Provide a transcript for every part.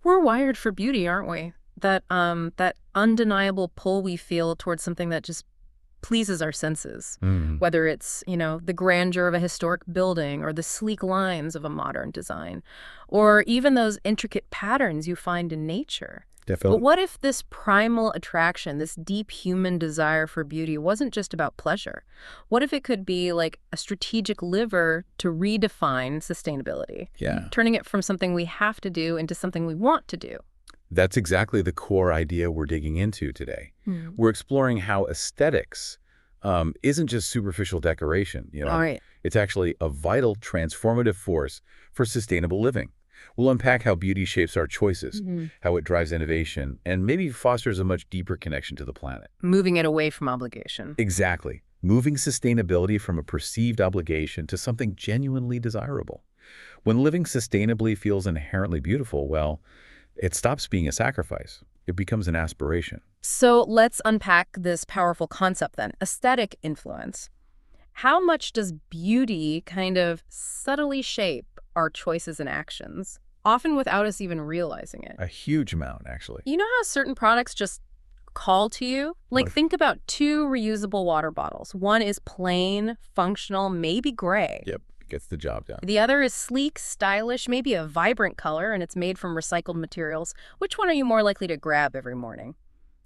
We're wired for beauty, aren't we? That undeniable pull we feel towards something that just pleases our senses. Mm, Whether it's, the grandeur of a historic building or the sleek lines of a modern design, or even those intricate patterns you find in nature. But definitely. what if this primal attraction, this deep human desire for beauty, wasn't just about pleasure? What if it could be like a strategic lever to redefine sustainability, Yeah. turning it from something we have to do into something we want to do? That's exactly the core idea we're digging into today. Hmm. We're exploring how aesthetics isn't just superficial decoration. All right. It's actually a vital transformative force for sustainable living. We'll unpack how beauty shapes our choices, Mhm. how it drives innovation, and maybe fosters a much deeper connection to the planet. Moving it away from obligation. Exactly. Moving sustainability from a perceived obligation to something genuinely desirable. When living sustainably feels inherently beautiful, well, it stops being a sacrifice. It becomes an aspiration. So let's unpack this powerful concept then, aesthetic influence. How much does beauty kind of subtly shape our choices and actions, often without us even realizing it? A huge amount, actually. You know how certain products just call to you? Like, Like, think about two reusable water bottles. One is plain, functional, maybe gray. yep, gets the job done. The other is sleek, stylish, maybe a vibrant color, and it's made from recycled materials. Which one are you more likely to grab every morning,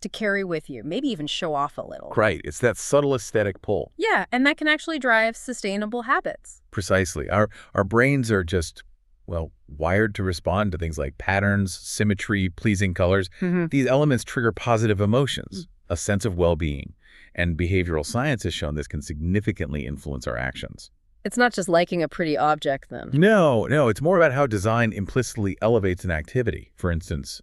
to carry with you, maybe even show off a little? Right, it's that subtle aesthetic pull. Yeah, and that can actually drive sustainable habits. Precisely. Our brains are just, well, wired to respond to things like patterns, symmetry, pleasing colors. Hmm. These elements trigger positive emotions, a sense of well-being, and behavioral science has shown this can significantly influence our actions. It's not just liking a pretty object then. No, it's more about how design implicitly elevates an activity. For instance,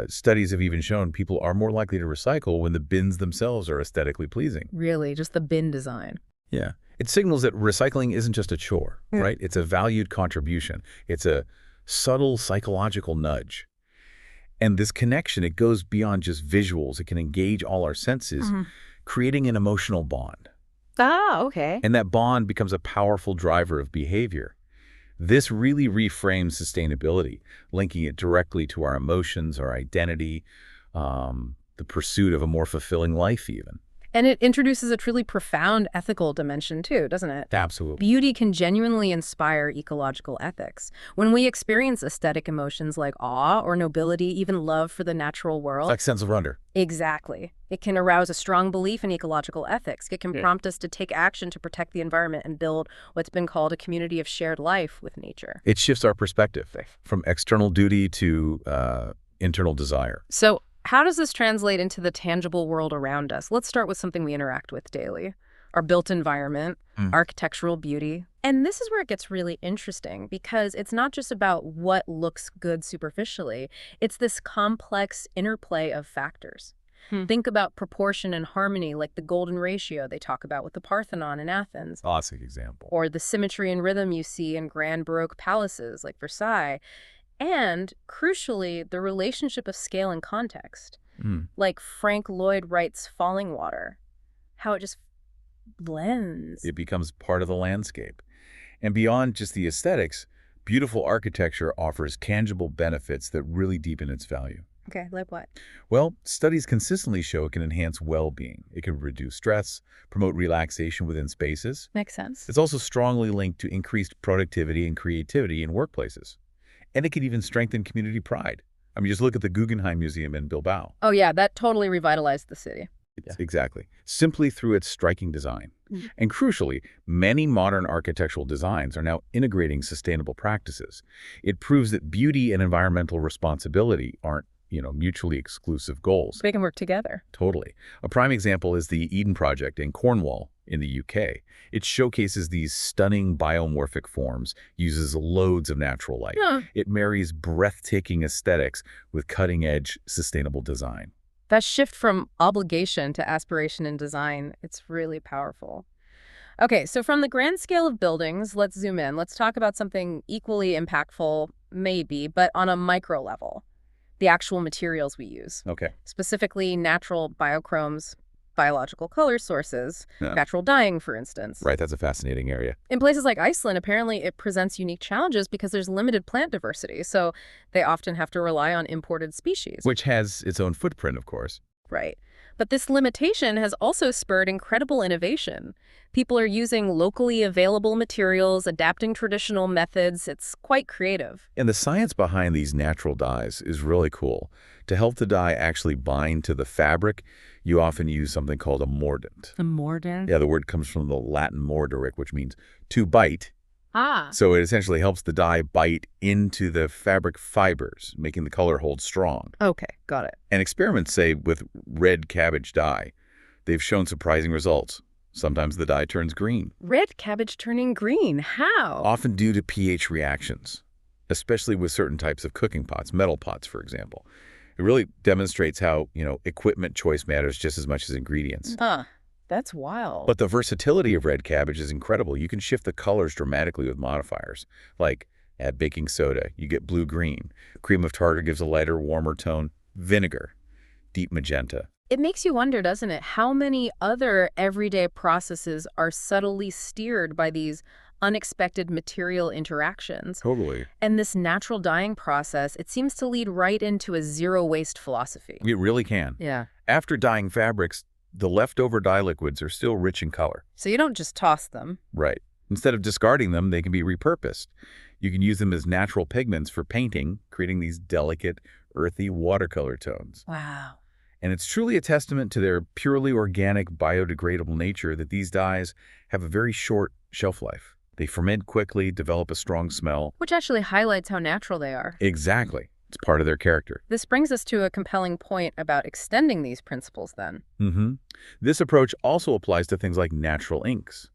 studies have even shown people are more likely to recycle when the bins themselves are aesthetically pleasing. Really, just the bin design. Yeah. It signals that recycling isn't just a chore, Yeah. right? It's a valued contribution. It's a subtle psychological nudge. And this connection, it goes beyond just visuals. It can engage all our senses, Mhm. creating an emotional bond. Ah, okay. And that bond becomes a powerful driver of behavior. This really reframes sustainability, linking it directly to our emotions, our identity, the pursuit of a more fulfilling life even. And it introduces a truly profound ethical dimension too, doesn't it? Absolutely. Beauty can genuinely inspire ecological ethics. When we experience aesthetic emotions like awe or nobility, even love for the natural world. Like sense of wonder. Exactly. It can arouse a strong belief in ecological ethics. It can Yeah. prompt us to take action to protect the environment and build what's been called a community of shared life with nature. It shifts our perspective from external duty to internal desire. So, how does this translate into the tangible world around us? Let's start with something we interact with daily. Our built environment, architectural beauty. And this is where it gets really interesting because it's not just about what looks good superficially. It's this complex interplay of factors. Think about proportion and harmony, like the golden ratio they talk about with the Parthenon in Athens, Classic example. or the symmetry and rhythm you see in grand Baroque palaces like Versailles. And, crucially, the relationship of scale and context. Like Frank Lloyd Wright's Falling Water. How it just blends. It becomes part of the landscape. And beyond just the aesthetics, beautiful architecture offers tangible benefits that really deepen its value. Okay, like what? Well, studies consistently show it can enhance well-being. It can reduce stress, promote relaxation within spaces. Makes sense. It's also strongly linked to increased productivity and creativity in workplaces. And it can even strengthen community pride. I mean, just look at the Guggenheim Museum in Bilbao. Oh yeah, that totally revitalized the city. Yeah. Exactly. Simply through its striking design. And crucially, many modern architectural designs are now integrating sustainable practices. It proves that beauty and environmental responsibility aren't, mutually exclusive goals. They can work together. Totally. A prime example is the Eden Project in Cornwall in the UK. It showcases these stunning biomorphic forms, uses loads of natural light. Huh. It marries breathtaking aesthetics with cutting-edge sustainable design. That shift from obligation to aspiration in design, it's really powerful. Okay, so from the grand scale of buildings, let's zoom in. Let's talk about something equally impactful, maybe, but on a micro level. The actual materials we use. Okay. Specifically natural biochromes, biological color sources, Yeah. natural dyeing, for instance. Right, that's a fascinating area. In places like Iceland, apparently it presents unique challenges because there's limited plant diversity, so they often have to rely on imported species. Which has its own footprint, of course. Right. But this limitation has also spurred incredible innovation. People are using locally available materials, adapting traditional methods. It's quite creative. And the science behind these natural dyes is really cool. To help the dye actually bind to the fabric, you often use something called a mordant. A mordant? Yeah, the word comes from the Latin morderic, which means to bite. Ah. So it essentially helps the dye bite into the fabric fibers, making the color hold strong. Okay, got it. And experiments say with red cabbage dye, they've shown surprising results. Sometimes the dye turns green, Red cabbage turning green. How? often due to pH reactions, especially with certain types of cooking pots, metal pots, for example. It really demonstrates how, equipment choice matters just as much as ingredients. Huh. That's wild. But the versatility of red cabbage is incredible. You can shift the colors dramatically with modifiers. Like add baking soda, you get blue-green. Cream of tartar gives a lighter, warmer tone. Vinegar, deep magenta. It makes you wonder, doesn't it, how many other everyday processes are subtly steered by these unexpected material interactions. Totally. And this natural dyeing process, it seems to lead right into a zero-waste philosophy. It really can. Yeah. After dyeing fabrics, the leftover dye liquids are still rich in color. So you don't just toss them. Right. Instead of discarding them, they can be repurposed. You can use them as natural pigments for painting, creating these delicate, earthy watercolor tones. Wow. And it's truly a testament to their purely organic, biodegradable nature that these dyes have a very short shelf life. They ferment quickly, develop a strong smell. Which actually highlights how natural they are. Exactly. It's part of their character. This brings us to a compelling point about extending these principles then. This approach also applies to things like natural inks.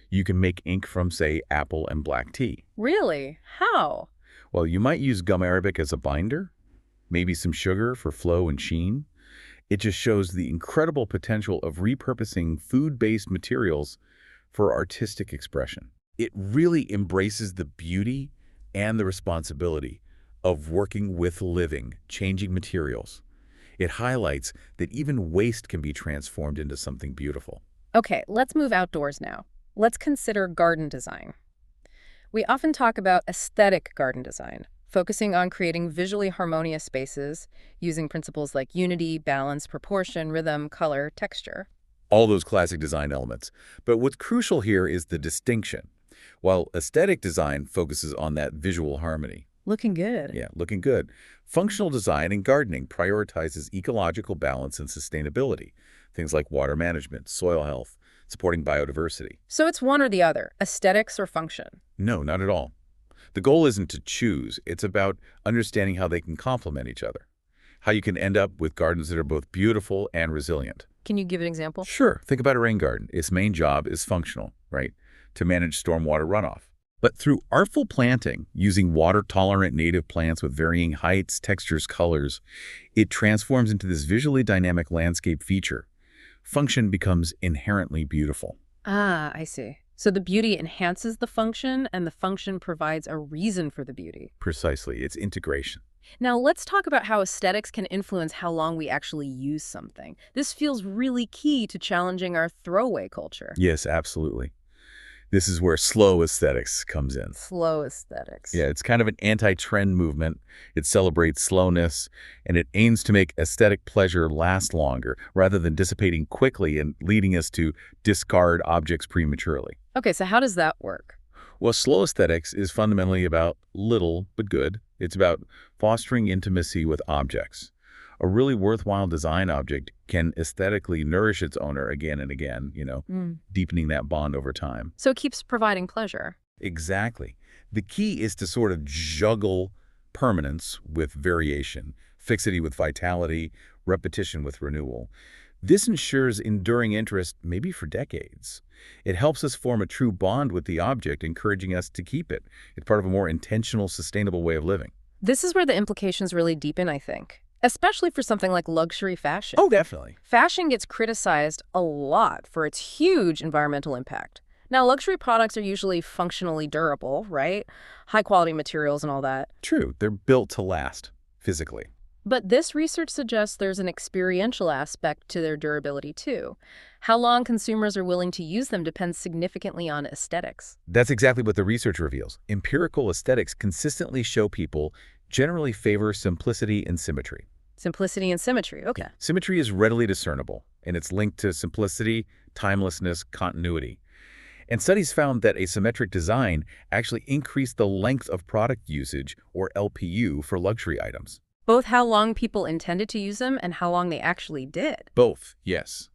You can make ink from, say, apple and black tea. Really? How? Well, you might use gum arabic as a binder, maybe some sugar for flow and sheen. It just shows the incredible potential of repurposing food-based materials for artistic expression. It really embraces the beauty and the responsibility of working with living, changing materials. It highlights that even waste can be transformed into something beautiful. Okay, let's move outdoors now. Let's consider garden design. We often talk about aesthetic garden design, focusing on creating visually harmonious spaces, using principles like unity, balance, proportion, rhythm, color, texture. All those classic design elements. But what's crucial here is the distinction. While aesthetic design focuses on that visual harmony. Looking good. Yeah, looking good. Functional design and gardening prioritizes ecological balance and sustainability. Things like water management, soil health, supporting biodiversity. So it's one or the other, aesthetics or function. No, not at all. The goal isn't to choose. It's about understanding how they can complement each other. How you can end up with gardens that are both beautiful and resilient. Can you give an example? Sure. Think about a rain garden. Its main job is functional, right? To manage stormwater runoff. But through artful planting, using water-tolerant native plants with varying heights, textures, colors, it transforms into this visually dynamic landscape feature. Function becomes inherently beautiful. Ah, I see. So the beauty enhances the function, and the function provides a reason for the beauty. Precisely. It's integration. Now, let's talk about how aesthetics can influence how long we actually use something. This feels really key to challenging our throwaway culture. Yes, absolutely. This is where slow aesthetics comes in. Slow aesthetics. Yeah, it's kind of an anti-trend movement. It celebrates slowness, and it aims to make aesthetic pleasure last longer rather than dissipating quickly and leading us to discard objects prematurely. Okay, so how does that work? Well, slow aesthetics is fundamentally about little but good. It's about fostering intimacy with objects. A really worthwhile design object can aesthetically nourish its owner again and again, deepening that bond over time. So it keeps providing pleasure. Exactly. The key is to sort of juggle permanence with variation, fixity with vitality, repetition with renewal. This ensures enduring interest, maybe for decades. It helps us form a true bond with the object, encouraging us to keep it. It's part of a more intentional, sustainable way of living. This is where the implications really deepen, I think. Especially for something like luxury fashion. Oh, definitely. Fashion gets criticized a lot for its huge environmental impact. Now, luxury products are usually functionally durable, right? High-quality materials and all that. True. They're built to last, physically. But this research suggests there's an experiential aspect to their durability, too. How long consumers are willing to use them depends significantly on aesthetics. That's exactly what the research reveals. Empirical aesthetics consistently show people generally favor simplicity and symmetry. Simplicity and symmetry, okay. Symmetry is readily discernible, and it's linked to simplicity, timelessness, continuity. And studies found that a symmetric design actually increased the length of product usage, or LPU, for luxury items. Both how long people intended to use them and how long they actually did. Both, yes.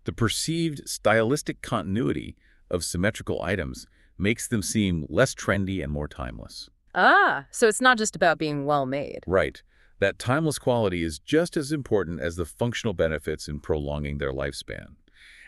The perceived stylistic continuity of symmetrical items makes them seem less trendy and more timeless. Ah, so it's not just about being well-made. Right. That timeless quality is just as important as the functional benefits in prolonging their lifespan.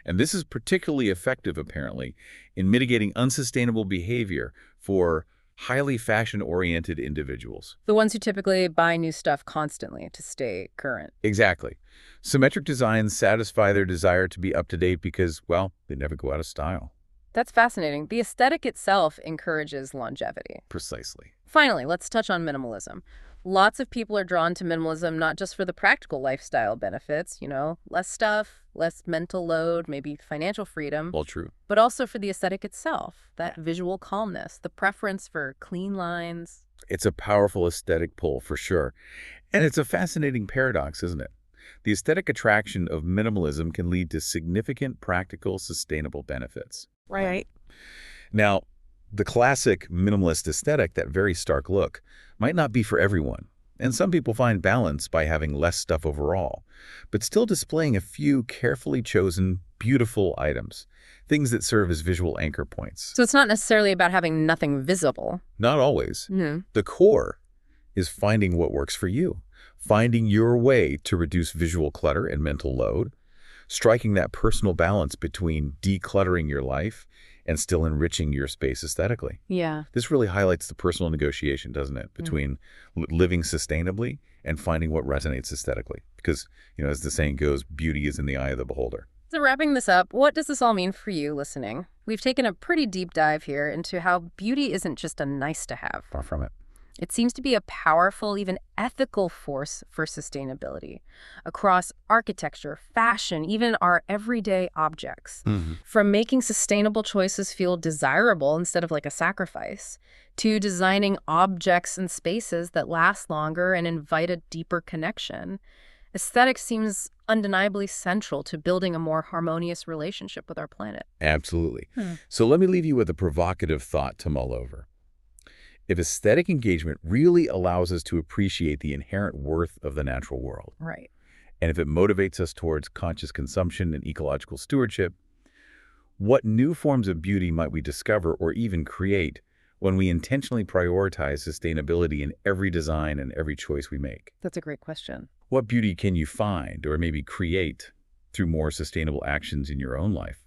And this is particularly effective, apparently, in mitigating unsustainable behavior for highly fashion-oriented individuals. The ones who typically buy new stuff constantly to stay current. Exactly. Symmetric designs satisfy their desire to be up-to-date because, well, they never go out of style. That's fascinating. The aesthetic itself encourages longevity. Precisely. Finally, let's touch on minimalism. Lots of people are drawn to minimalism not just for the practical lifestyle benefits, less stuff, less mental load, maybe financial freedom. All true. But also for the aesthetic itself, that visual calmness, the preference for clean lines. It's a powerful aesthetic pull, for sure. And it's a fascinating paradox, isn't it? The aesthetic attraction of minimalism can lead to significant practical, sustainable benefits. Right. Now, the classic minimalist aesthetic, that very stark look, might not be for everyone. And some people find balance by having less stuff overall, but still displaying a few carefully chosen, beautiful items, things that serve as visual anchor points. So it's not necessarily about having nothing visible. Not always. Mm. The core is finding what works for you, finding your way to reduce visual clutter and mental load, striking that personal balance between decluttering your life and still enriching your space aesthetically. Yeah. This really highlights the personal negotiation, doesn't it, between living sustainably and finding what resonates aesthetically. Because, as the saying goes, beauty is in the eye of the beholder. So wrapping this up, what does this all mean for you listening? We've taken a pretty deep dive here into how beauty isn't just a nice to have. Far from it. It seems to be a powerful, even ethical force for sustainability across architecture, fashion, even our everyday objects. From making sustainable choices feel desirable instead of like a sacrifice, to designing objects and spaces that last longer and invite a deeper connection, aesthetics seems undeniably central to building a more harmonious relationship with our planet. Absolutely. So let me leave you with a provocative thought to mull over. If aesthetic engagement really allows us to appreciate the inherent worth of the natural world, right, and if it motivates us towards conscious consumption and ecological stewardship, what new forms of beauty might we discover or even create when we intentionally prioritize sustainability in every design and every choice we make? That's a great question. What beauty can you find or maybe create through more sustainable actions in your own life?